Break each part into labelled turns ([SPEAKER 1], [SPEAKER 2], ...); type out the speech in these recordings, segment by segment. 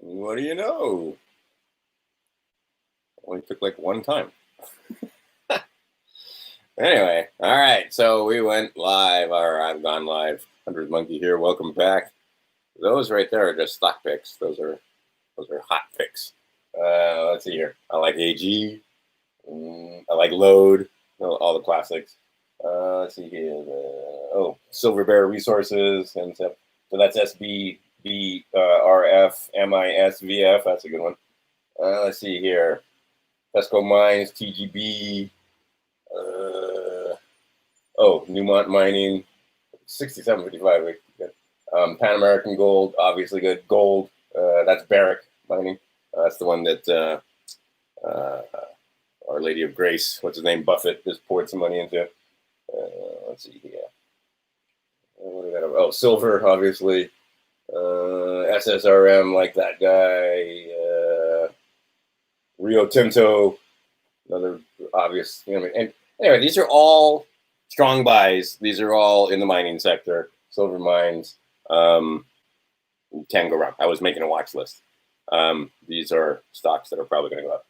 [SPEAKER 1] What do you know? Only took like one time. Anyway, all right. So we went live, or I've gone live. 100 Monkey here. Welcome back. Those right there are just stock picks. Those are hot picks. Let's see here. I like AG. I like Load. All the classics. Let's see here. Silver Bear Resources and stuff. So that's SB, RF, MISVF. That's a good one. Let's see here. Tesco Mines, TGB. Newmont Mining, 67.55. Good. Pan American Gold, obviously good. Gold, that's Barrick Mining. That's the one that Our Lady of Grace, what's his name, Buffett, just poured some money into. Let's see here. What do we got? Oh, silver, obviously. SSRM, like that guy. Rio Tinto, another obvious. And anyway, these are all strong buys. These are all in the mining sector. Silver mines. Can't go wrong. I was making a watch list. These are stocks that are probably going to go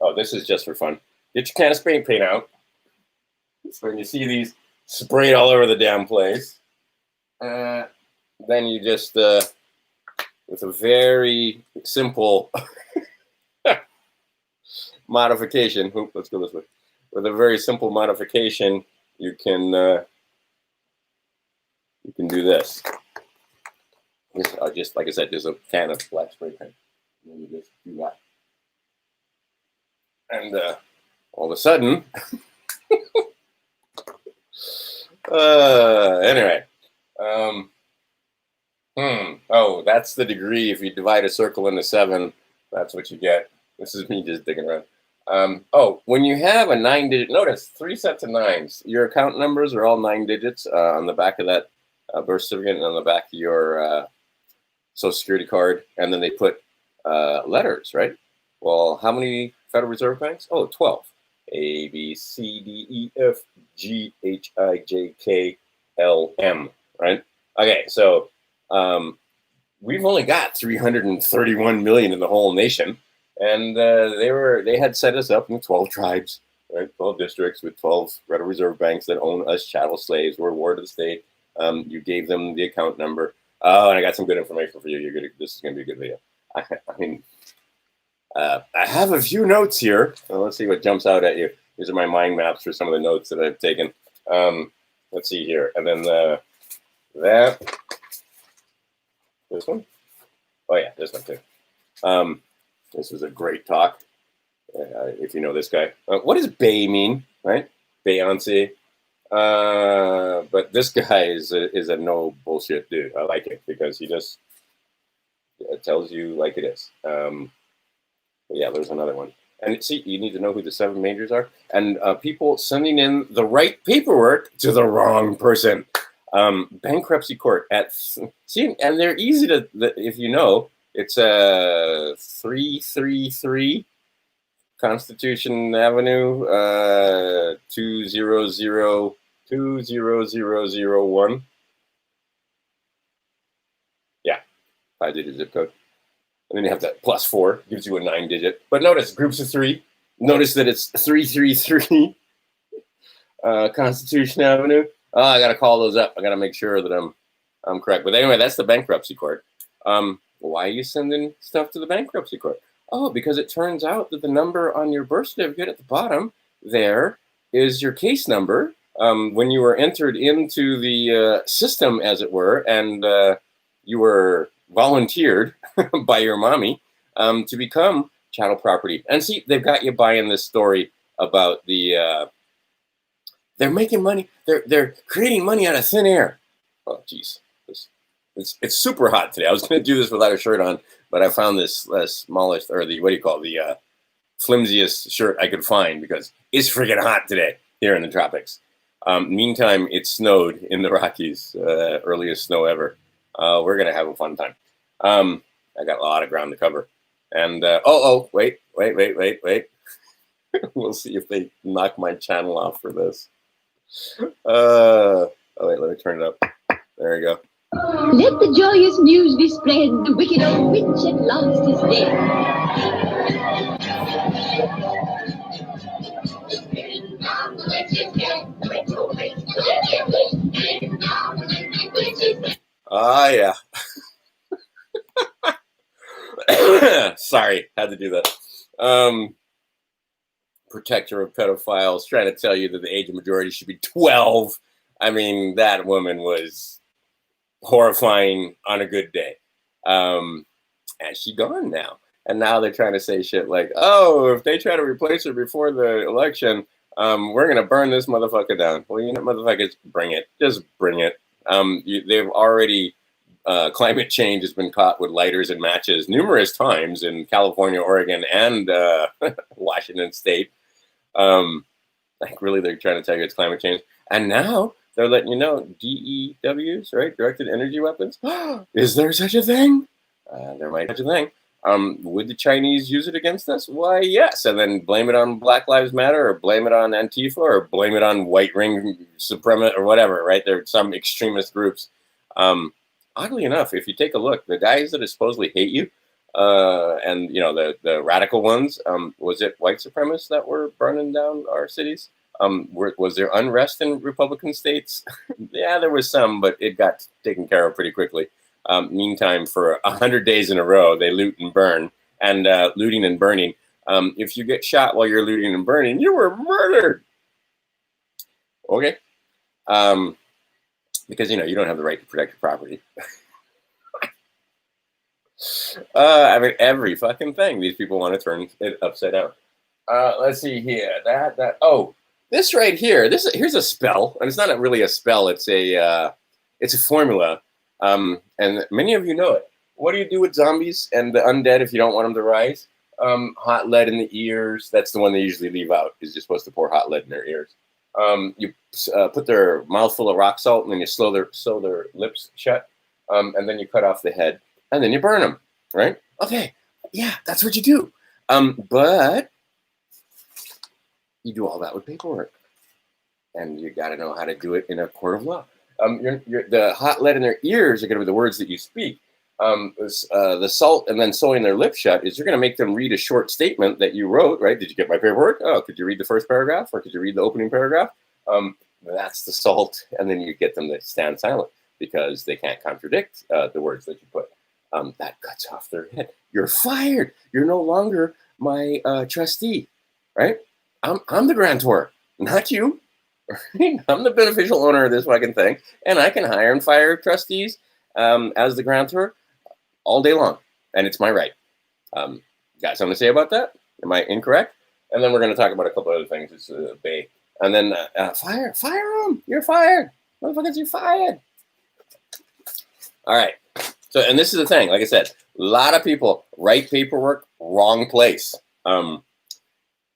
[SPEAKER 1] up. This is just for fun. Get your can of spray paint out. So when you see these sprayed all over the damn place, then you just, with a very simple modification, let's go this way. With a very simple modification, you can do this. Just like I said, there's a can of black spray paint. And you just do that. And all of a sudden, anyway, that's the degree. If you divide a circle into 7, that's what you get. This is me just digging around. When you have a 9-digit, notice 3 sets of 9s. Your account numbers are all 9 digits on the back of that birth certificate and on the back of your Social Security card, and then they put letters, right? Well, how many Federal Reserve banks? 12. A, B, C, D, E, F, G, H, I, J, K, L, M, right? Okay, so we've only got 331 million in the whole nation, and they had set us up in 12 tribes, right? 12 districts with 12 Federal Reserve banks that own us chattel slaves. We're a ward of the state. You gave them the account number. And I got some good information for you. This is going to be a good video. I have a few notes here. Let's see what jumps out at you. These are my mind maps for some of the notes that I've taken. Let's see here. And then this one. Oh, yeah, this one too. This is a great talk, if you know this guy. What does Bay mean, right? Beyonce. But this guy is a no bullshit dude. I like it because he just tells you like it is. Yeah, there's another one. And see, you need to know who the 7 majors are. And people sending in the right paperwork to the wrong person. Bankruptcy court and they're easy to, if you know, it's 333 Constitution Avenue, 20001. Yeah, 5-digit zip code. And then you have that +4, gives you a 9-digit. But notice, groups of 3. Notice that it's 333 Constitution Avenue. I got to call those up. I got to make sure that I'm correct. But anyway, that's the bankruptcy court. Why are you sending stuff to the bankruptcy court? Because it turns out that the number on your birth certificate at the bottom there is your case number when you were entered into the system, as it were, and you were volunteered by your mommy to become chattel property. And see, they've got you buying this story about the they're making money. They're creating money out of thin air. Oh, geez. It's super hot today. I was going to do this without a shirt on, but I found this smallest, or the flimsiest shirt I could find because it's freaking hot today here in the tropics. Meantime, it snowed in the Rockies, earliest snow ever. We're going to have a fun time. I got a lot of ground to cover. And, wait. We'll see if they knock my channel off for this. Wait, let me turn it up. There you go.
[SPEAKER 2] Let the joyous news be spread, the wicked old witch at last is dead.
[SPEAKER 1] Ah, yeah. Sorry, had to do that. Protector of pedophiles, trying to tell you that the age of majority should be 12. I mean, that woman was horrifying on a good day. And she's gone now. And now they're trying to say shit like, oh, if they try to replace her before the election, we're going to burn this motherfucker down. Well, you know, motherfuckers, bring it. Just bring it. They've already, climate change has been caught with lighters and matches numerous times in California, Oregon, and Washington State. Like, really, they're trying to tell you it's climate change. And now they're letting you know DEWs, right? Directed energy weapons. Is there such a thing? There might be such a thing. Would the Chinese use it against us? Why, yes. And then blame it on Black Lives Matter, or blame it on Antifa, or blame it on white ring supremacist, or whatever, right? There are some extremist groups. Oddly enough, if you take a look, the guys that supposedly hate you, and you know, the radical ones, was it white supremacists that were burning down our cities? Was there unrest in Republican states? Yeah, there was some, but it got taken care of pretty quickly. Meantime, for 100 days in a row, they loot and burn, and looting and burning. If you get shot while you're looting and burning, you were murdered. Okay. Because, you know, you don't have the right to protect your property. I mean, every fucking thing. These people want to turn it upside down. Let's see here. Oh, this right here. Here's a spell, and it's not really a spell. It's a formula. And many of you know it. What do you do with zombies and the undead if you don't want them to rise? Hot lead in the ears. That's the one they usually leave out. Is you're supposed to pour hot lead in their ears. You put their mouth full of rock salt, and then you sew their lips shut, and then you cut off the head, and then you burn them. Right? Okay. Yeah, that's what you do. But you do all that with paperwork, and you got to know how to do it in a court of law. The hot lead in their ears are going to be the words that you speak. The salt and then sewing their lips shut is you're going to make them read a short statement that you wrote, right? Did you get my paperwork? Oh, could you read the first paragraph, or could you read the opening paragraph? That's the salt, and then you get them to stand silent because they can't contradict the words that you put. That cuts off their head. You're fired. You're no longer my trustee, right? I'm the grantor, not you. I'm the beneficial owner of this fucking thing, and I can hire and fire trustees as the grantor all day long, and it's my right. Got something to say about that? Am I incorrect? And then we're going to talk about a couple other things. It's Bay, and then fire them. You're fired, motherfuckers. You're fired. All right. So, and this is the thing. Like I said, a lot of people write paperwork wrong place.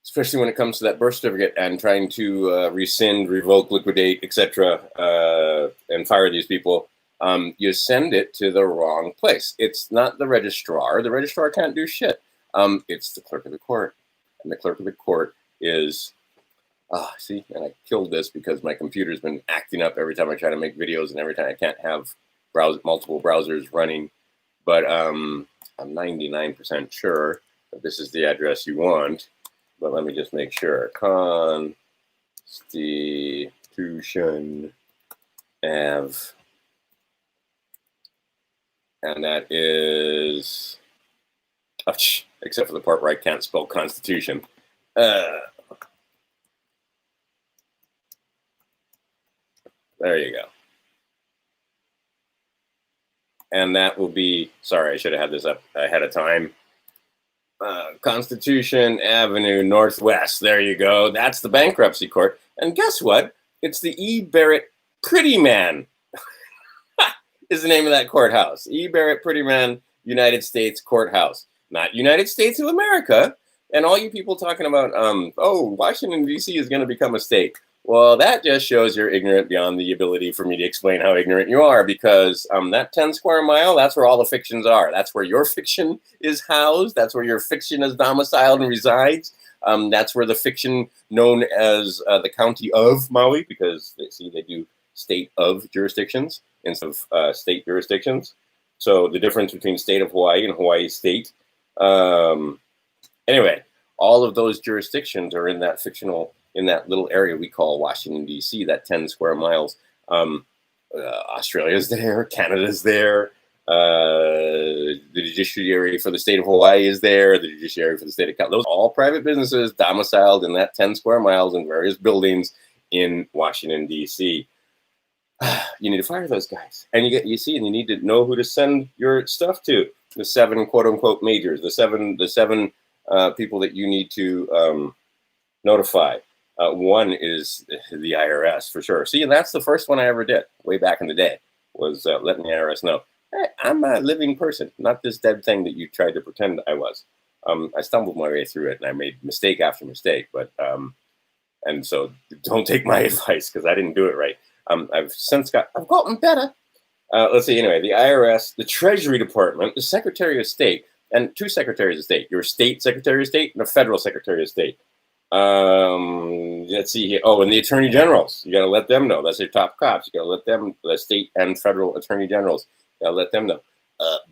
[SPEAKER 1] Especially when it comes to that birth certificate and trying to rescind, revoke, liquidate, etc., and fire these people. You send it to the wrong place. It's not the registrar. The registrar can't do shit. It's the clerk of the court. And the clerk of the court is, see, and I killed this because my computer's been acting up every time I try to make videos, and every time I can't have multiple browsers running. But I'm 99% sure that this is the address you want. But let me just make sure. Constitution Ave. And that is, except for the part where I can't spell Constitution. There you go. And that will be, sorry, I should have had this up ahead of time. Constitution Avenue Northwest. There you go. That's the bankruptcy court. And guess what? It's the E. Barrett Pretty Man is the name of that courthouse. E. Barrett Pretty Man United States Courthouse. Not United States of America. And all you people talking about, Washington, D.C. is going to become a state. Well, that just shows you're ignorant beyond the ability for me to explain how ignorant you are, because that 10 square mile, that's where all the fictions are. That's where your fiction is housed. That's where your fiction is domiciled and resides. That's where the fiction known as the county of Maui, because they do state of jurisdictions. instead of state jurisdictions. So the difference between state of Hawaii and Hawaii state. Anyway, all of those jurisdictions are in that little area we call Washington, D.C., that 10 square miles. Australia's there, Canada's there, the judiciary for the state of Hawaii is there, the judiciary for the state of California. Those are all private businesses domiciled in that 10 square miles in various buildings in Washington, D.C. You need to fire those guys. And you need to know who to send your stuff to. The 7 quote unquote majors, the seven people that you need to notify. One is the IRS for sure. See, and that's the first one I ever did way back in the day, was letting the IRS know, hey, I'm a living person, not this dead thing that you tried to pretend I was. I stumbled my way through it and I made mistake after mistake, but and so don't take my advice because I didn't do it right. I've gotten better. Let's see. Anyway, the IRS, the Treasury Department, the Secretary of State, and 2 secretaries of state. Your state Secretary of State and a federal Secretary of State. Let's see here. Oh, and the Attorney Generals. You got to let them know. That's your top cops. You got to let them, the state and federal Attorney Generals. You got to let them know.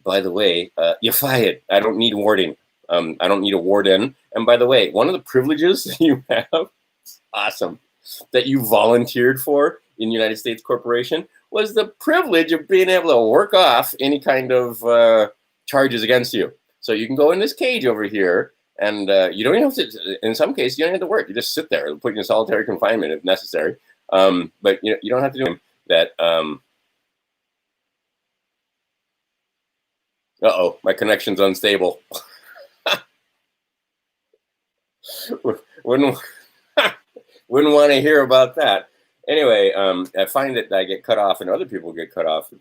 [SPEAKER 1] By the way, you're fired. I don't need warding. I don't need a warden. And by the way, one of the privileges that you have, awesome, that you volunteered for in United States Corporation was the privilege of being able to work off any kind of charges against you. So you can go in this cage over here, and you don't even have to. In some cases, you don't have to work. You just sit there and put you in solitary confinement if necessary. But you don't have to do that. Uh-oh, my connection's unstable. Wouldn't want to hear about that. Anyway, I find that I get cut off and other people get cut off